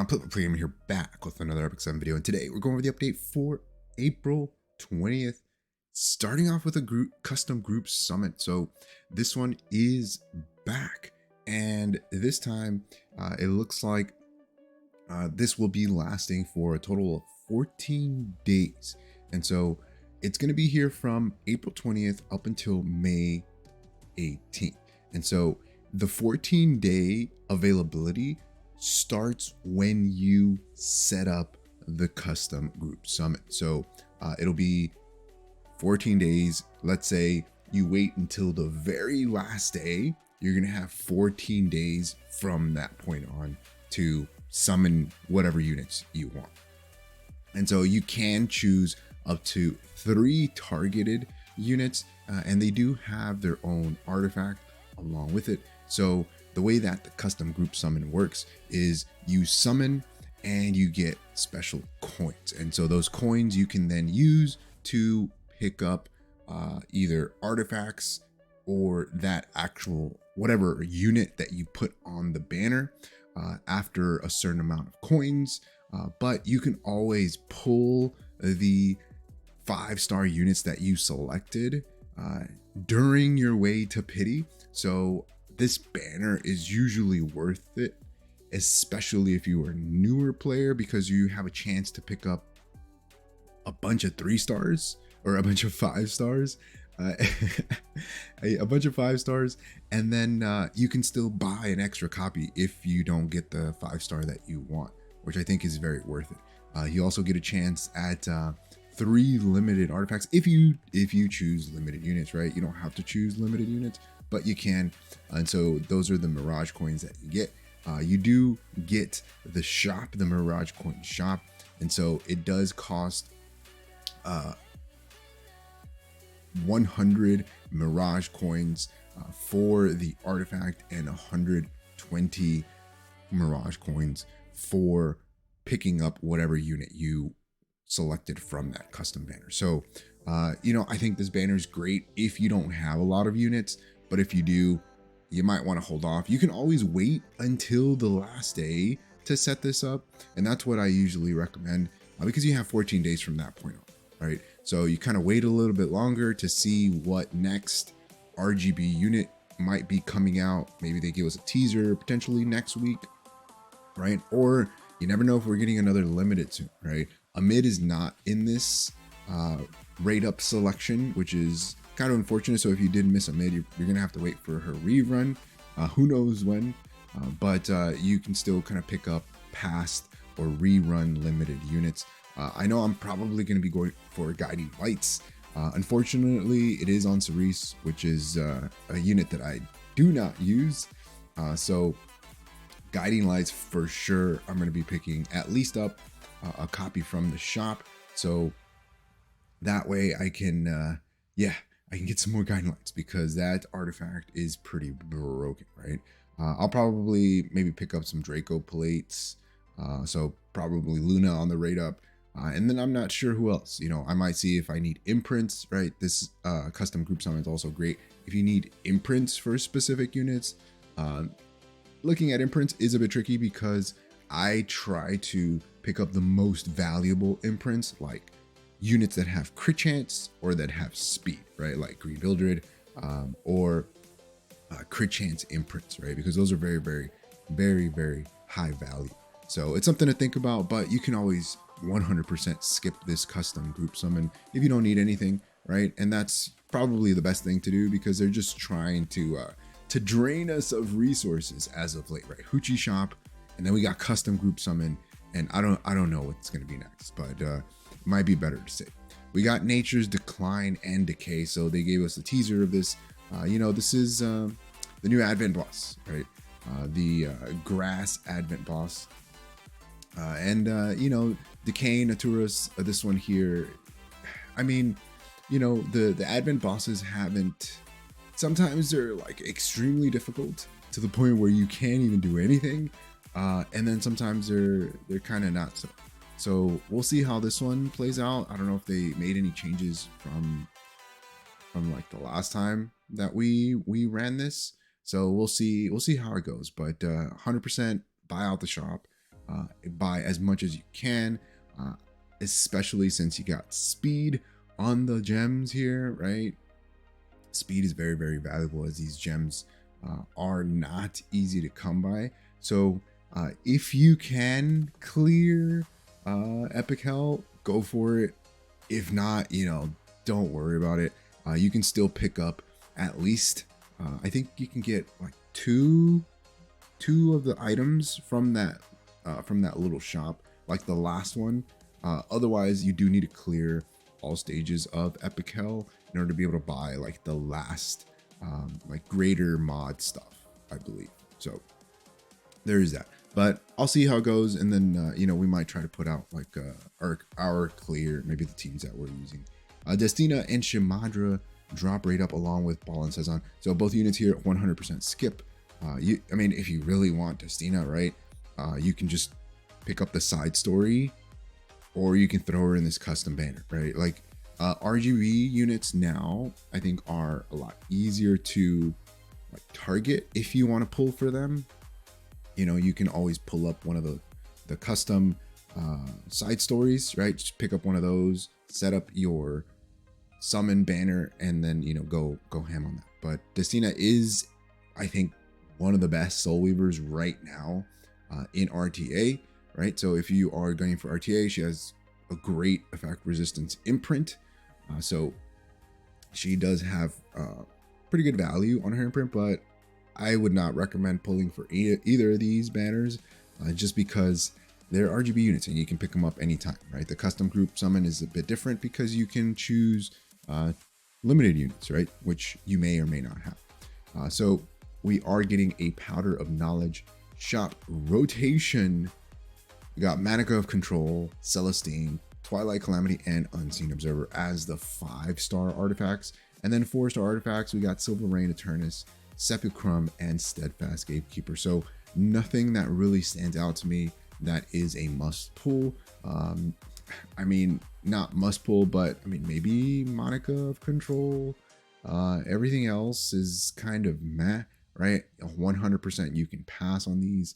Put here back with another Epic 7 video, and today we're going over the update for April 20th, starting off with a custom group summit. So this one is back, and this time it looks like this will be lasting for a total of 14 days. And so it's going to be here from April 20th up until May 18th. And so the 14-day availability starts when you set up the custom group summit. So it'll be 14 days. Let's say you wait until the very last day. You're going to have 14 days from that point on to summon whatever units you want. And so you can choose up to 3 targeted units, and they do have their own artifact along with it. So the way that the custom group summon works is you summon and you get special coins. And so those coins you can then use to pick up either artifacts or that actual whatever unit that you put on the banner after a certain amount of coins. But you can always pull the 5-star units that you selected during your way to pity. So this banner is usually worth it, especially if you are a newer player, because you have a chance to pick up a bunch of 3 stars or a bunch of 5 stars, a bunch of 5 stars, and then you can still buy an extra copy if you don't get the 5-star that you want, which I think is very worth it. You also get a chance at 3 limited artifacts if you choose limited units, right? You don't have to choose limited units, but you can. And so those are the Mirage coins that you get. You do get the shop, the Mirage coin shop, and so it does cost 100 Mirage coins for the artifact and 120 Mirage coins for picking up whatever unit you selected from that custom banner. So I think this banner is great if you don't have a lot of units, but if you do, you might want to hold off. You can always wait until the last day to set this up, and that's what I usually recommend, because you have 14 days from that point on, right? So you kind of wait a little bit longer to see what next RGB unit might be coming out. Maybe they give us a teaser potentially next week, right? Or you never know if we're getting another limited soon, right? A mid is not in this rate up selection, which is kind of unfortunate. So if you did miss a mid, you're gonna have to wait for her rerun. Who knows when, but you can still kind of pick up past or rerun limited units. I know I'm probably going to be going for Guiding Lights. Unfortunately, it is on Cerise, which is a unit that I do not use. So Guiding Lights for sure, I'm going to be picking at least up a copy from the shop. So that way I can, I can get some more Guiding Lights, because that artifact is pretty broken, right? I'll probably maybe pick up some Draco plates. So probably Luna on the rate up. And then I'm not sure who else. I might see if I need imprints, right? This custom group summon is also great if you need imprints for specific units. Looking at imprints is a bit tricky, because I try to pick up the most valuable imprints, like units that have crit chance or that have speed, right? Like Green Bildred or crit chance imprints, right? Because those are very, very, very, very high value. So it's something to think about, but you can always 100% skip this custom group summon if you don't need anything, right? And that's probably the best thing to do, because they're just trying to drain us of resources as of late, right? Hoochie shop, and then we got custom group summon, and I don't know what's going to be next, but it might be better to say. We got Nature's Decline and Decay, so they gave us a teaser of this. This is the new Advent boss, right? The grass Advent boss. Decaying Naturas, this one here. I mean, the Advent bosses sometimes they're like extremely difficult to the point where you can't even do anything. And then sometimes they're kind of not so. So we'll see how this one plays out. I don't know if they made any changes from like the last time that we ran this. So we'll see how it goes. But 100% buy out the shop. buy as much as you can, especially since you got speed on the gems here, right? Speed is very, very valuable, as these gems are not easy to come by. So if you can clear Epic Hell, go for it. If not, don't worry about it. You can still pick up at least, I think you can get like two of the items from that little shop, like the last one. Otherwise, you do need to clear all stages of Epic Hell in order to be able to buy like the last like greater mod stuff, I believe. So there is that. But I'll see how it goes, and then we might try to put out like our clear, maybe the teams that we're using. Destina and Shimadra drop rate up along with Ball and Cezanne. So both units here 100% skip. I mean, if you really want Destina, right, you can just pick up the side story, or you can throw her in this custom banner, right? Like RGB units now, I think, are a lot easier to like target if you want to pull for them. You can always pull up one of the custom side stories, right? Just pick up one of those, set up your summon banner, and then go ham on that. But Destina is, I think, one of the best soul weavers right now in RTA, right? So if you are going for RTA, she has a great effect resistance imprint. So she does have pretty good value on her imprint, but I would not recommend pulling for either of these banners just because they're RGB units and you can pick them up anytime, right? The custom group summon is a bit different because you can choose limited units, right? Which you may or may not have. So we are getting a Powder of Knowledge shop rotation. We got Manica of Control, Celestine, Twilight Calamity, and Unseen Observer as the 5-star artifacts. And then 4-star artifacts, we got Silver Rain Eternus, Sepulchrum, and Steadfast Gatekeeper. So nothing that really stands out to me that is a must pull. I mean, not must pull, but I mean, maybe Manica of Control. Everything else is kind of meh, right? 100% you can pass on these.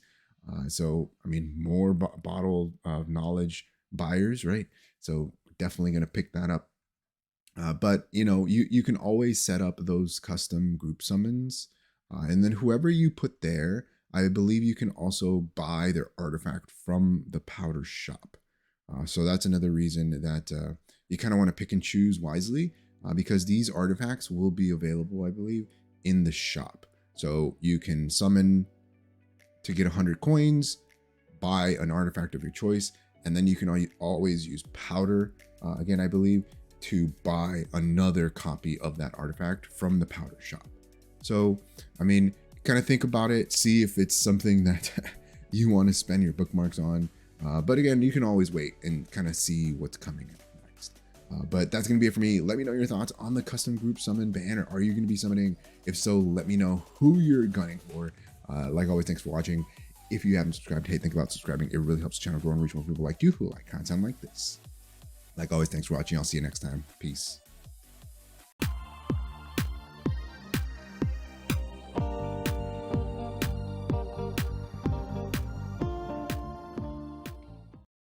So, I mean, more Bottle of Knowledge buyers, right? So definitely going to pick that up. But you can always set up those custom group summons, and then whoever you put there, I believe you can also buy their artifact from the powder shop. So that's another reason that you kind of want to pick and choose wisely, because these artifacts will be available, I believe, in the shop. So you can summon to get 100 coins, buy an artifact of your choice, and then you can always use powder, again, I believe, to buy another copy of that artifact from the powder shop. So, I mean, kind of think about it, see if it's something that you want to spend your bookmarks on. But again, you can always wait and kind of see what's coming up next. But that's going to be it for me. Let me know your thoughts on the custom group summon banner. Are you going to be summoning? If so, let me know who you're gunning for. Like always, thanks for watching. If you haven't subscribed, hey, think about subscribing. It really helps the channel grow and reach more people like you who like content like this. Like always, thanks for watching. I'll see you next time. Peace.